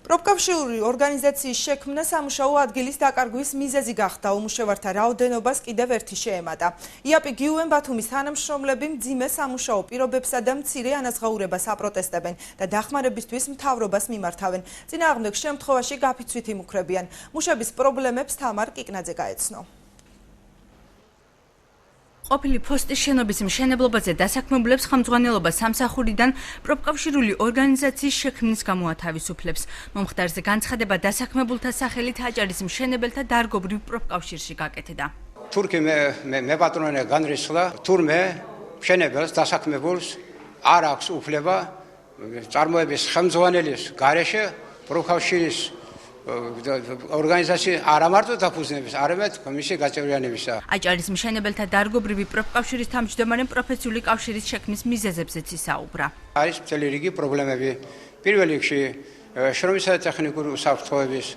პროფკავშირული ორგანიზაციის შექმნა სამუშაო ადგილის დაკარგვის მიზეზი გახდა. უმუშევართა რაოდენობას კიდევ ერთი შეემატა. იაპი-გიუენ ბათუმის თანამშრომლები მძიმე სამუშაო პირობებსა და მცირე ანაზღაურებას აპროტესტებენ და დახმარებისთვის მთავრობას მიმართავენ. წინააღმდეგ შემთხვევაში გაფიცვით იმუქრებიან. მუშების პრობლემებს თამარ კიკნაძე გაეცნო. ყოფილი ფოსტის შენობის მშენებლობაზე დასაქმებულებს ხელმძღვანელობა სამსახურიდან პროფკავშირული ორგანიზაციის შექმნის გამოათავისუფლებს. მომხდარზე განცხადება დასაქმებულთა სახელით აჭარის მშენებელთა დარგობრივ პროფკავშირში გაკეთდა. თურქი მე პატრონე განრისხდა, თურმე მშენებელს დასაქმებულს არ აქვს უფლება წარმოების ხელმძღვანელის გარეშე პროფკავშირის ორგანიზაცია არ ამარტო დაფუძნების, არამედ კომისიის გაწევრიანებისა. აჭარის მშენებელთა დარგობრივი პროფკავშირის თავმჯდომარე პროფესიული კავშირის შექმნის მიზეზებზეც ისაუბრა. არის მთელი რიგი პრობლემები. პირველ რიგში შრომისა და ტექნიკური უსაფრთხოების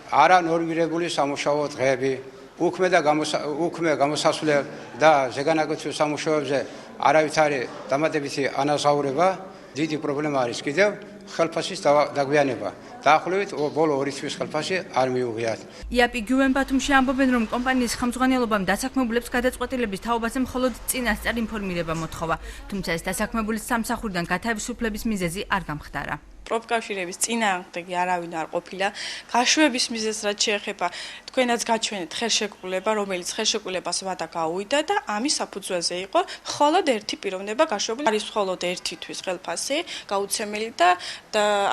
არანორმირებული სამუშაო დღეები, უქმე გამოსასვლელ და ზეგანაკეთებელ სამუშაოებზე არავითარი დამატებითი ანაზღაურება, დიდი პრობლემა არის კიდევ ხელფასის დაგვიანება. დაახლოებით ბოლო 2 თვის ხელფასი არ მიუღიათ. იაპი-გიუენ ბათუმში ამბობენ, რომ კომპანიის ხელმძღვანელობამ დასაქმებულებს გადაწყვეტილების თაობაზე მხოლოდ წინასწარ ინფორმირება მოთხოვა, თუმცა ეს დასაქმებულის სამსახურიდან გათავისუფლების მიზეზი არ გამხდარა. პროფკავშირების წინააღმდეგი არავინ არ ყოფილა. გაშვების მიზეზს რაც შეეხება, თქვენაც გაჩვენეთ ხელშეკრულება, რომელიც ხელშეკრულებას ვადა გაუვიდა და ამის საფუძველზე იყო მხოლოდ ერთი პიროვნება გაშვებული. არის მხოლოდ 1 თვის ხელფასი გაუცემელი და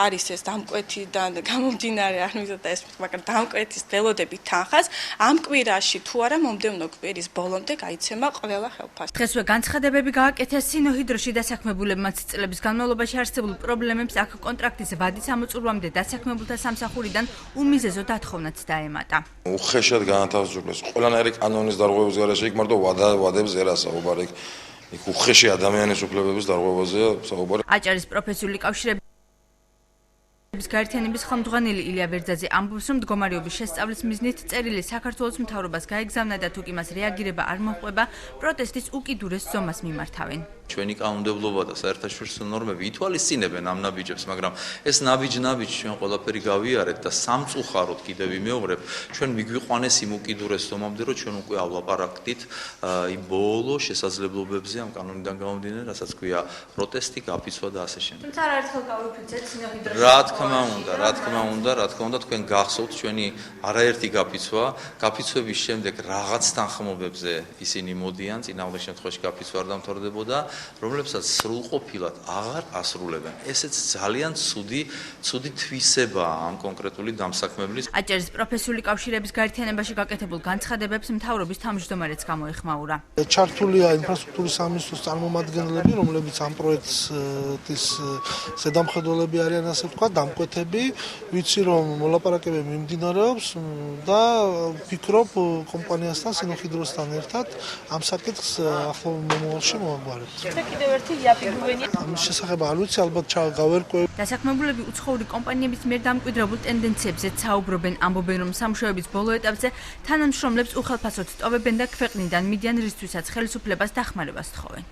არის ეს დამკვეთიდან გამომდინარე, არ მიზოდა ეს, მაგრამ დამკვეთის ველოდებით თანხას ამ კვირაში თუ არა მომდევნო კვირის ბოლომდე გაიცემა ყველა ხელფასი. დღესვე განცხადებები გააკეთეს სინოჰიდროში დასაქმებულებმა წლების განმავლობაში არსებულ პრობლემებს აქ კონტრაქტის ვადის ამოწურვამდე დასაქმებულთა სამსახურიდან უმიზეზო დათხოვნაც დაემატა. უხეშად განათავისუფლეს ყველანაირი კანონის დარღვევების გარეშე, იქ მარტო ვადებს ერა საუბარი, იქ უხეში ადამიანის უფლებების დარღვევაზეა საუბარი. აჭარის პროფესიული კავშირების გაერთიანების ხელმძღვანელი ილია ვერძაძე ამბობს, რომ მდგომარეობის შესწავლის მიზნით წერილი საქართველოს მთავრობას გაეგზავნა და თუ კი მას რეაგირება არ მოჰყვება, პროტესტის უკიდურეს ზომას მიმართავენ. ჩვენი კანონმდებლობა და საერთაშორისო ნორმები ითვალისწინებენ ამ ნაბიჯებს, მაგრამ ეს ნაბიჯი ჩვენ ყველაფერი გავიარეთ და სამწუხაროდ კიდევ ვიმეორებ, ჩვენ მიგვიყვანეს იმ უკიდურეს ზომამდე, რომ ჩვენ უკვე ავლაპარაკდით იმ ბოლო შესაძლებლობებზე ამ კანონიდან გამომდინარე, რასაც ქვია პროტესტი, გაფიცვა და ასე შემდეგ. თუმცა არაერთხელ გავიფიცეთ სინოჰიდროში. რა თქმა უნდა, თქვენ გახსოვთ ჩვენი არაერთი გაფიცვების შემდეგ რაღაც თანხმობებზე ისინი მოდიან, წინააღმდეგ შემთხვევაში გაფიცვა არ დამთავრდებოდა, რომლებსაც სრულყოფილად აღარ ასრულებენ. ესეც ძალიან ცუდი თვისებაა ამ კონკრეტული დამსაქმებლის. აჭარის პროფესიული კავშირების გაერთიანებაში გაკეთებულ განცხადებებს მთავრობის თავმჯდომარეც გამოეხმაურა. ჩართულია ინფრასტრუქტურის სამინისტროს წარმომადგენლები, რომლებიც ამ პროექტის ზედამხედველები არიან, ასე ვთქვათ, დამკვეთები, ვიცი რომ მოლაპარაკებები მიმდინარეობს და ვფიქრობ კომპანიასთან, სინოჰიდროსთან ერთად ამ საკითხს ახლო მომავალში მოვაგვარებთ. კიდევ ერთი იაპი-გიუენი ამის შესახებ არ ვიცი, ალბათ გავერკვევ. დასაქმებულები უცხოური კომპანიების მიერ დამკვიდრებულ ტენდენციებზეც საუბრობენ, ამბობენ, რომ სამუშაოების ბოლო ეტაპზე თანამშრომლებს უხელფასოდ ტოვებენ და ქვეყნიდან მიდიან, რისთვისაც ხელისუფლებას დახმარებას თხოვენ.